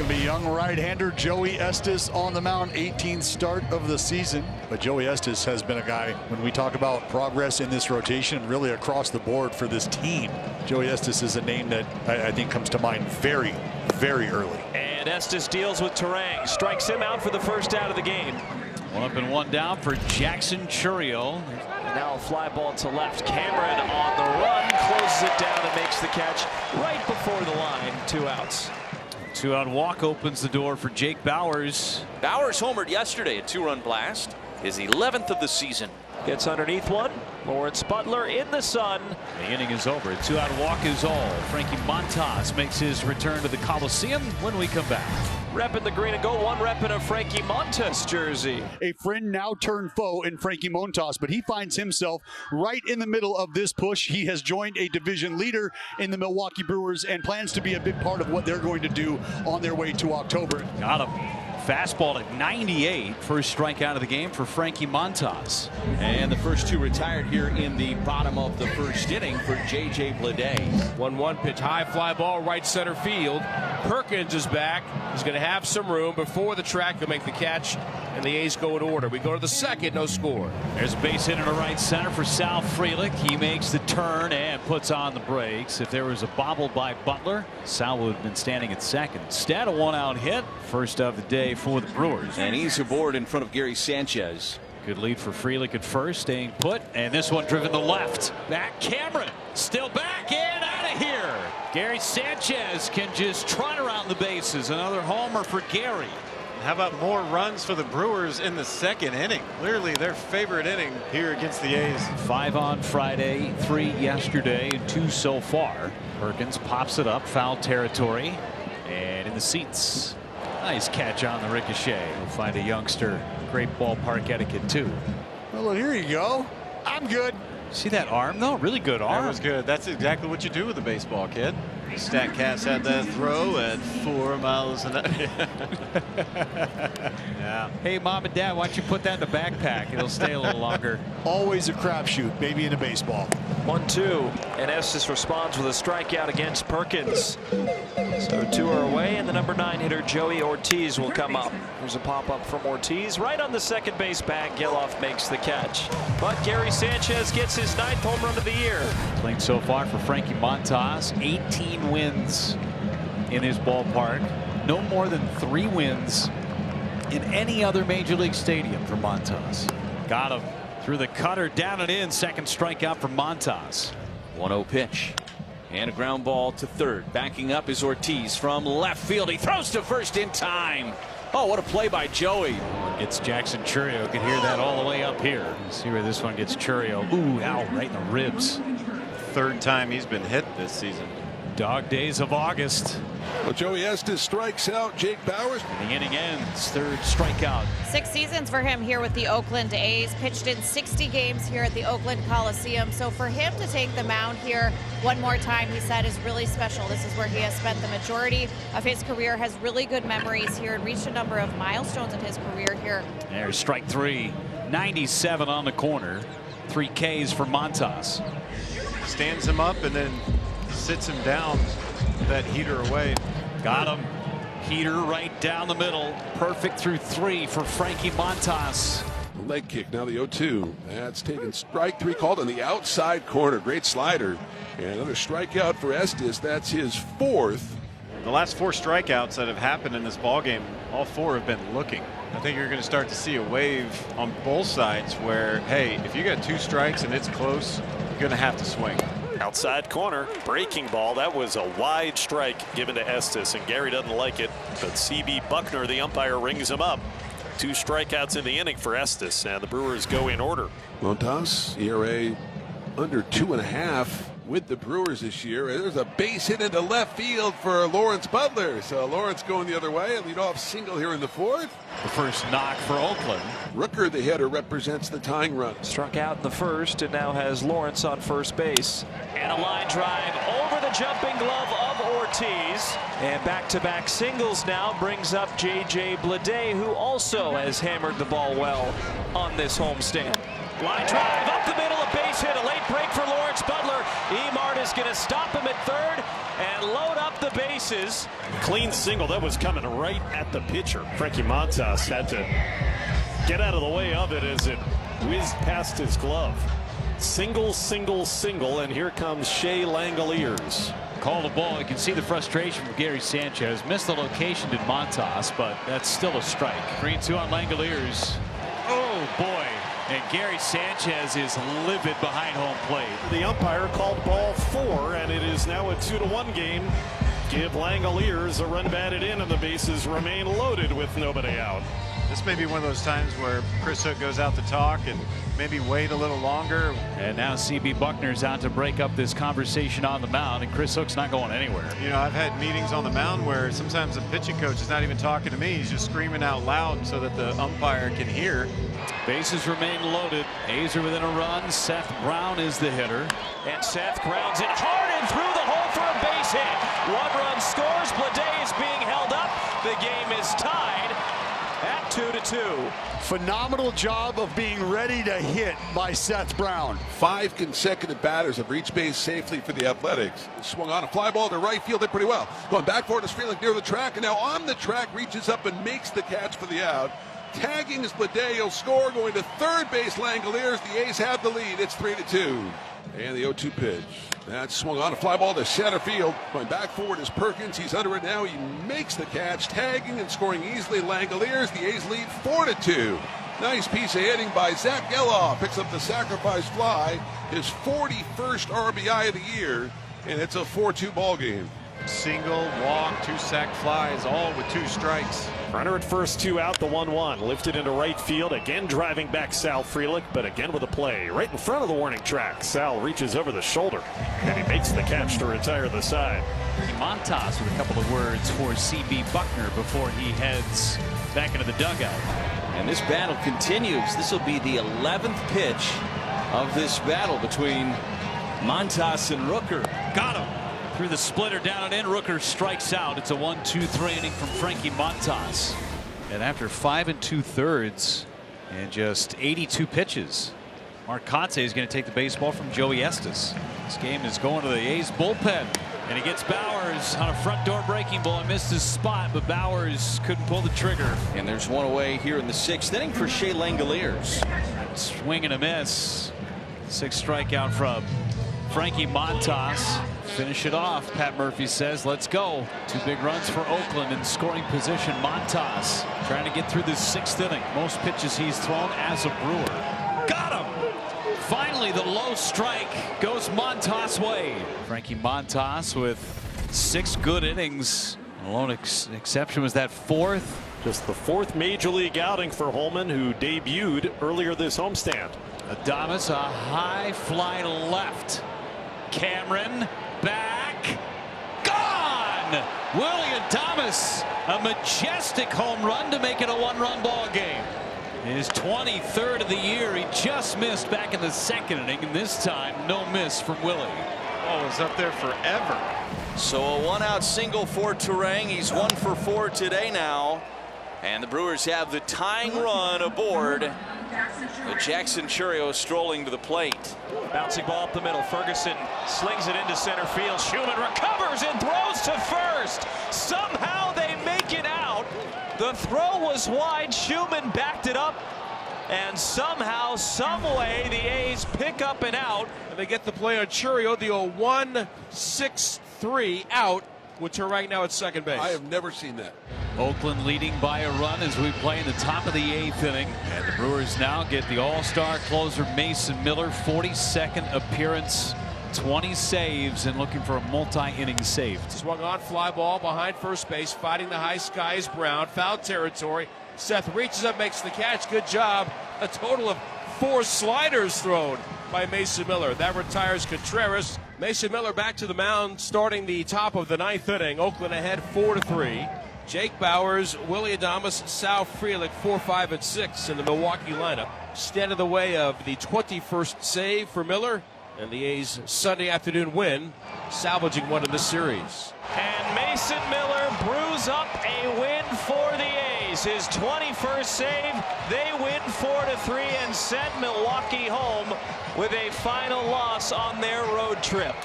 going to be young right-hander Joey Estes on the mound, 18th start of the season. But Joey Estes has been a guy, when we talk about progress in this rotation, really across the board for this team, Joey Estes is a name that I think comes to mind very, very early. And Estes deals with Terang, strikes him out for the first out of the game. 1 up and 1 down for Jackson Churio. And now a fly ball to left. Cameron on the run, closes it down and makes the catch right before the line. 2 outs. 2-out walk opens the door for Jake Bowers. Bowers homered yesterday, a 2-run blast, his 11th of the season. Gets underneath one. Lawrence Butler in the sun. The inning is over. 2-out walk is all. Frankie Montas makes his return to the Coliseum when we come back. Repping the green and gold, 1 rep in a Frankie Montas jersey. A friend now turned foe in Frankie Montas, but he finds himself right in the middle of this push. He has joined a division leader in the Milwaukee Brewers and plans to be a big part of what they're going to do on their way to October. Got him. Fastball at 98. First strikeout of the game for Frankie Montas. And the first 2 retired here in the bottom of the first inning for J.J. Bleday. 1-1 pitch, high fly ball, right center field. Perkins is back. He's going to have some room before the track to make the catch, and the A's go in order. We go to the second, no score. There's a base hit into right center for Sal Frelick. He makes the turn and puts on the brakes. If there was a bobble by Butler, Sal would have been standing at second. Instead, a 1-out hit. First of the day for the Brewers. And he's aboard in front of Gary Sanchez. Good lead for Frelick at first, staying put, and this one driven to left. Back Cameron, still back and out of here. Gary Sanchez can just trot around the bases. Another homer for Gary. How about more runs for the Brewers in the second inning? Clearly their favorite inning here against the A's. 5 on Friday, 3 yesterday, and 2 so far. Perkins pops it up, foul territory, and in the seats. Nice catch on the ricochet. We'll find a youngster. Great ballpark etiquette too. Well, here you go. I'm good. See that arm though? Really good arm. That was good. That's exactly what you do with a baseball, kid. Statcast had that throw at 4 miles an hour. Yeah. Hey, Mom and Dad, why don't you put that in the backpack? It'll stay a little longer. Always a crapshoot, maybe in a baseball. 1-2, and Estes responds with a strikeout against Perkins. So 2 are away, and the number 9 hitter Joey Ortiz will come up. There's a pop-up from Ortiz right on the second base bag. Geloff makes the catch, but Gary Sanchez gets his 9th home run of the year. Playing so far for Frankie Montas, 18 wins in his ballpark. No more than 3 wins in any other major league stadium for Montas. Got him through the cutter, down and in. Second strikeout for Montas. 1-0 pitch. And a ground ball to third. Backing up is Ortiz from left field. He throws to first in time. Oh, what a play by Joey. Gets Jackson Churio. Could hear that all the way up here. Let's see where this one gets Churio. Ooh, ow, right in the ribs. 3rd time he's been hit this season. Dog days of August. Well, Joey Estes strikes out Jake Bowers. And the inning ends. 3rd strikeout. 6 seasons for him here with the Oakland A's. Pitched in 60 games here at the Oakland Coliseum. So for him to take the mound here one more time, he said, is really special. This is where he has spent the majority of his career, has really good memories here, and reached a number of milestones in his career here. There's strike 3. 97 on the corner. 3 Ks for Montas. Stands him up and then sits him down that heater away. Got him. Heater right down the middle. Perfect through 3 for Frankie Montas. Leg kick, now the 0-2. That's taken strike 3 called on the outside corner. Great slider. And another strikeout for Estes. That's his 4th. The last 4 strikeouts that have happened in this ballgame, all 4 have been looking. I think you're going to start to see a wave on both sides where, hey, if you got 2 strikes and it's close, you're going to have to swing. Outside corner, breaking ball. That was a wide strike given to Estes, and Gary doesn't like it. But C.B. Buckner, the umpire, rings him up. 2 strikeouts in the inning for Estes, and the Brewers go in order. Montas, ERA under 2.5 with the Brewers this year. There's a base hit into left field for Lawrence Butler. So Lawrence going the other way. A leadoff single here in the 4th. The first knock for Oakland. Rooker, the hitter, represents the tying run. Struck out in the 1st and now has Lawrence on first base. And a line drive over the jumping glove of Ortiz. And back-to-back singles now brings up J.J. Bleday, who also has hammered the ball well on this homestand. Line drive up the middle, a base hit, a late break for Lawrence Butler. Emard is going to stop him at third and load up the bases. Clean single that was coming right at the pitcher. Frankie Montas had to get out of the way of it as it whizzed past his glove. Single, single, single, and here comes Shea Langoliers. Call the ball. You can see the frustration from Gary Sanchez. Missed the location, did Montas, but that's still a strike. 3-2 on Langoliers. Oh, boy. And Gary Sanchez is livid behind home plate. The umpire called ball 4, and it is now a 2-1 game. Give Langoliers a run batted in, and the bases remain loaded with nobody out. This may be one of those times where Chris Hook goes out to talk and maybe wait a little longer. And now CB Buckner's out to break up this conversation on the mound, and Chris Hook's not going anywhere. You know, I've had meetings on the mound where sometimes the pitching coach is not even talking to me. He's just screaming out loud so that the umpire can hear. Bases remain loaded. A's are within a run. Seth Brown is the hitter. And Seth grounds it hard and through the hole for a base hit. 1 run scores. Blade is being held up. The game is tied at 2-2. Phenomenal job of being ready to hit by Seth Brown. 5 consecutive batters have reached base safely for the Athletics. Swung on a fly ball to right field, did pretty well. Going back for it is Frelick near the track, and now on the track, reaches up and makes the catch for the out. Tagging is Blade. He'll score. Going to third base, Langoliers. The A's have the lead. It's 3-2. And the 0-2 pitch. That's swung on a fly ball to center field. Going back forward is Perkins. He's under it now. He makes the catch. Tagging and scoring easily, Langoliers. The A's lead 4-2. Nice piece of hitting by Zach Geloff. Picks up the sacrifice fly. His 41st RBI of the year. And it's a 4-2 ball game. Single, walk, 2 sac flies, all with 2 strikes. Runner at first, 2 out, the 1-1. Lifted into right field, again driving back Sal Frelick, but again with a play right in front of the warning track. Sal reaches over the shoulder, and he makes the catch to retire the side. Montas with a couple of words for CB Buckner before he heads back into the dugout. And this battle continues. This will be the 11th pitch of this battle between Montas and Rooker. Got him. Through the splitter, down and in. Rooker strikes out. It's a 1-2-3 inning from Frankie Montas. And after 5 2/3 and just 82 pitches, Mark Conte is going to take the baseball from Joey Estes. This game is going to the A's bullpen. And he gets Bowers on a front door breaking ball. Missed his spot, but Bowers couldn't pull the trigger. And there's one away here in the 6th inning for Shea Langoliers. Swing and a miss. 6th strikeout from Frankie Montas. Finish it off, Pat Murphy says. Let's go. 2 big runs for Oakland in scoring position. Montas trying to get through this 6th inning. Most pitches he's thrown as a Brewer. Got him! Finally, the low strike goes Montas' way. Frankie Montas with 6 good innings. The lone exception was that 4th. Just the 4th major league outing for Holman, who debuted earlier this homestand. Adames, a high fly left. Cameron back, gone. Willie Adames, a majestic home run to make it a 1-run ball game. His 23rd of the year. He just missed back in the 2nd inning, and this time no miss from Willie. Oh, it's up there forever. So a 1-out single for Turang. He's 1 for 4 today now. And the Brewers have the tying run aboard. Jackson Churio strolling to the plate. Bouncing ball up the middle. Ferguson slings it into center field. Schumann recovers and throws to first. Somehow they make it out. The throw was wide. Schumann backed it up. And somehow, some way, the A's pick up an out. And they get the play on Churio. The 1-6-3 out with Turang now at second base. I have never seen that. Oakland leading by a run as we play in the top of the 8th inning. And the Brewers now get the all-star closer Mason Miller. 42nd appearance, 20 saves, and looking for a multi-inning save. Swung on fly ball behind first base, fighting the high sky is Brown. Foul territory. Seth reaches up, makes the catch. Good job. A total of 4 sliders thrown by Mason Miller. That retires Contreras. Mason Miller back to the mound, starting the top of the 9th inning. Oakland ahead 4-3. Jake Bowers, Willie Adames, Sal Frelick 4, 5, and 6 in the Milwaukee lineup. Stand in the way of the 21st save for Miller and the A's Sunday afternoon win, salvaging one in this series. And Mason Miller brews up a win for the A's. His 21st save. They win 4-3 and send Milwaukee home with a final loss on their road trip.